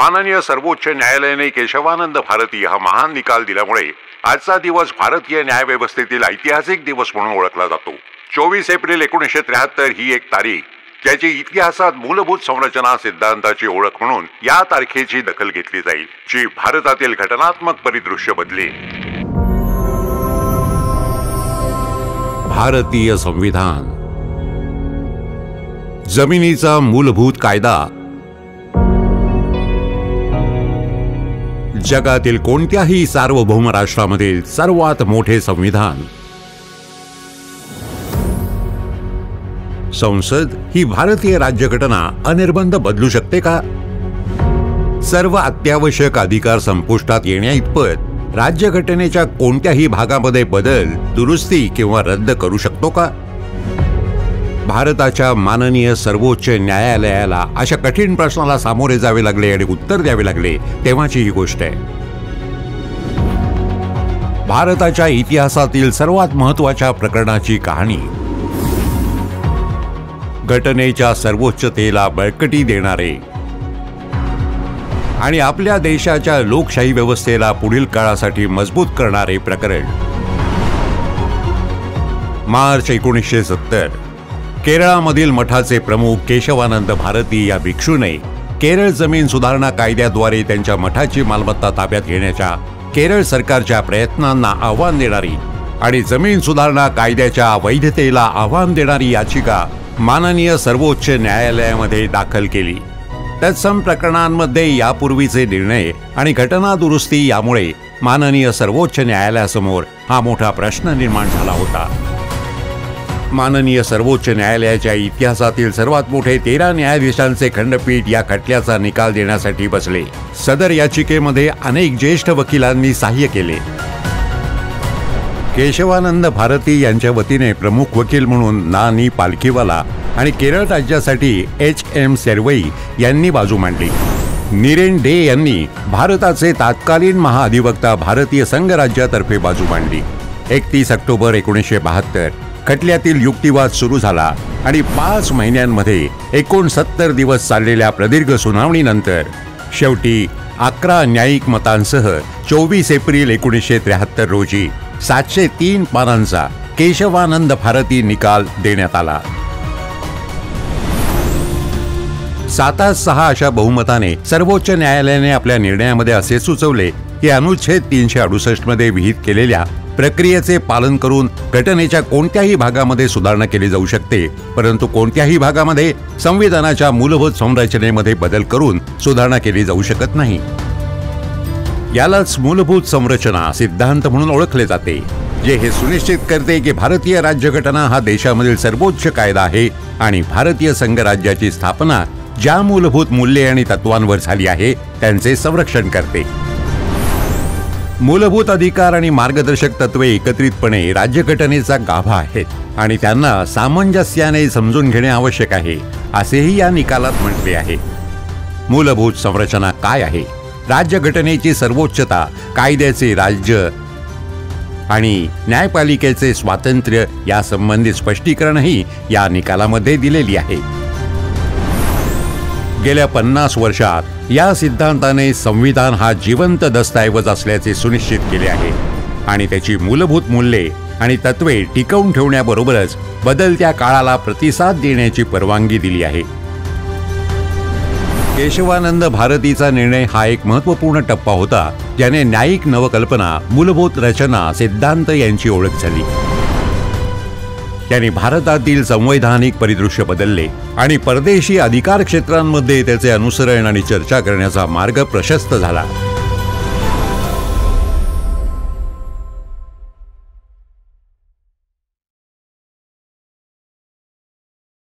माननीय सर्वोच्च न्यायालयाने केशवानंद भारती हा महान निकाल दिल्यामुळे आजचा दिवस भारतीय न्यायव्यवस्थेतील ऐतिहासिक दिवस म्हणून ओळखला जातो। 24 एप्रिल 1973 ही एक तारीख ज्याची इतिहासात मूलभूत संरचना सिद्धांताची ओळख म्हणून या तारखेची दखल घेतली जाईल, जी भारतातील घटनात्मक परिदृश्य बदलेल। भारतीय संविधान, जमिनीचा मूलभूत कायदा, जगातील कोणत्याही सार्वभौम राष्ट्रामधील सर्वात मोठे संविधान। संसद ही भारतीय राज्यघटना अनिर्बंध बदलू शकते का? सर्व अत्यावश्यक अधिकार संपुष्टात येण्याइतपत राज्यघटनेच्या कोणत्याही भागामध्ये बदल, दुरुस्ती किंवा रद्द करू शकतो का? भारताच्या माननीय सर्वोच्च न्यायालयाला अशा कठीण प्रश्नाला सामोरे जावे लागले आणि उत्तर द्यावे लागले तेव्हाची ही गोष्ट आहे। भारताच्या इतिहासातील सर्वात महत्त्वाच्या प्रकरणाची कहाणी, घटनेच्या सर्वोच्चतेला बळकटी देणारे आणि आपल्या देशाच्या लोकशाही व्यवस्थेला पुढील काळासाठी मजबूत करणारे प्रकरण। मार्च 1970 केरळामधील मठाचे प्रमुख केशवानंद भारती या भिक्षूने केरळ जमीन सुधारणा कायद्याद्वारे त्यांच्या मठाची मालमत्ता ताब्यात घेण्याच्या केरळ सरकारच्या प्रयत्नांना आव्हान देणारी आणि जमीन सुधारणा कायद्याच्या वैधतेला आव्हान देणारी याचिका माननीय सर्वोच्च न्यायालयामध्ये दाखल केली। तत्सम प्रकरणांमध्ये यापूर्वीचे निर्णय आणि घटना दुरुस्ती यामुळे माननीय सर्वोच्च न्यायालयासमोर हा मोठा प्रश्न निर्माण झाला होता। माननीय सर्वोच्च न्यायालयाच्या इतिहासातील सर्वात मोठे 13 न्यायाधीशांचे खंडपीठ या खटल्याचा निकाल देण्यासाठी बसले। सदर याचिकेमध्ये अनेक ज्येष्ठ वकिलांनी सहाय्य केले। केशवानंद भारती यांच्या वतीने प्रमुख वकील म्हणून नानी पालखीवाला आणि केरळ राज्यासाठी HM सेर्वई यांनी बाजू मांडली। नीरेन डे यांनी भारताचे तत्कालीन महाअधिवक्ता भारतीय संघराज्यातर्फे बाजू मांडली। 31 ऑक्टोबर 1972 खटल्यातील युक्तिवाद सुरू झाला आणि 5 महिन्यांमध्ये एकूण 70 दिवस चाललेल्या प्रदीर्घ सुनावणीनंतर शेवटी 11 न्यायिक मतांसह 24 एप्रिल 1973 रोजी 703 पानांचा केशवानंद भारती निकाल देण्यात आला। 7-6 अशा बहुमताने सर्वोच्च न्यायालयाने आपल्या निर्णयामध्ये असे सुचवले की अनुच्छेद 368 मध्ये विहित केलेल्या प्रक्रियेचे पालन करून घटनेच्या कोणत्याही भागामध्ये सुधारणा केली जाऊ शकते, परंतु कोणत्याही भागामध्ये संविधानाच्या मूलभूत संरचनेमध्ये बदल करून सुधारणा केली जाऊ शकत नाही। यालाच मूलभूत संरचना सिद्धांत म्हणून ओळखले जाते, जे हे सुनिश्चित करते की भारतीय राज्यघटना हा देशामधील सर्वोच्च कायदा आहे आणि भारतीय संघराज्याची स्थापना ज्या मूलभूत मूल्ये आणि तत्वांवर झाली आहे त्यांचे संरक्षण करते। मूलभूत अधिकार आणि मार्गदर्शक तत्वे एकत्रितपणे राज्यघटनेचा गाभा आहेत आणि त्यांना सामंजस्याने समजून घेणे आवश्यक आहे, असेही या निकालात म्हटले आहे। मूलभूत संरचना काय आहे? राज्यघटनेची सर्वोच्चता, कायद्याचे राज्य आणि न्यायपालिकेचे स्वातंत्र्य या संबंधित स्पष्टीकरणही या निकालामध्ये दिलेली आहे। गेल्या 50 वर्षात या सिद्धांताने संविधान हा जिवंत दस्तऐवज असल्याचे सुनिश्चित केले आहे आणि त्याची मूलभूत मूल्ये आणि तत्वे टिकवून ठेवण्याबरोबरच बदलत्या काळाला प्रतिसाद देण्याची परवानगी दिली आहे। केशवानंद भारतीचा निर्णय हा एक महत्त्वपूर्ण टप्पा होता, ज्याने न्यायिक नवकल्पना, मूलभूत रचना, सिद्धांत यांची ओळख झाली। त्यांनी भारतातील संवैधानिक परिदृश्य बदलले आणि परदेशी अधिकार क्षेत्रांमध्ये त्याचे अनुसरण आणि चर्चा करण्याचा मार्ग प्रशस्त झाला।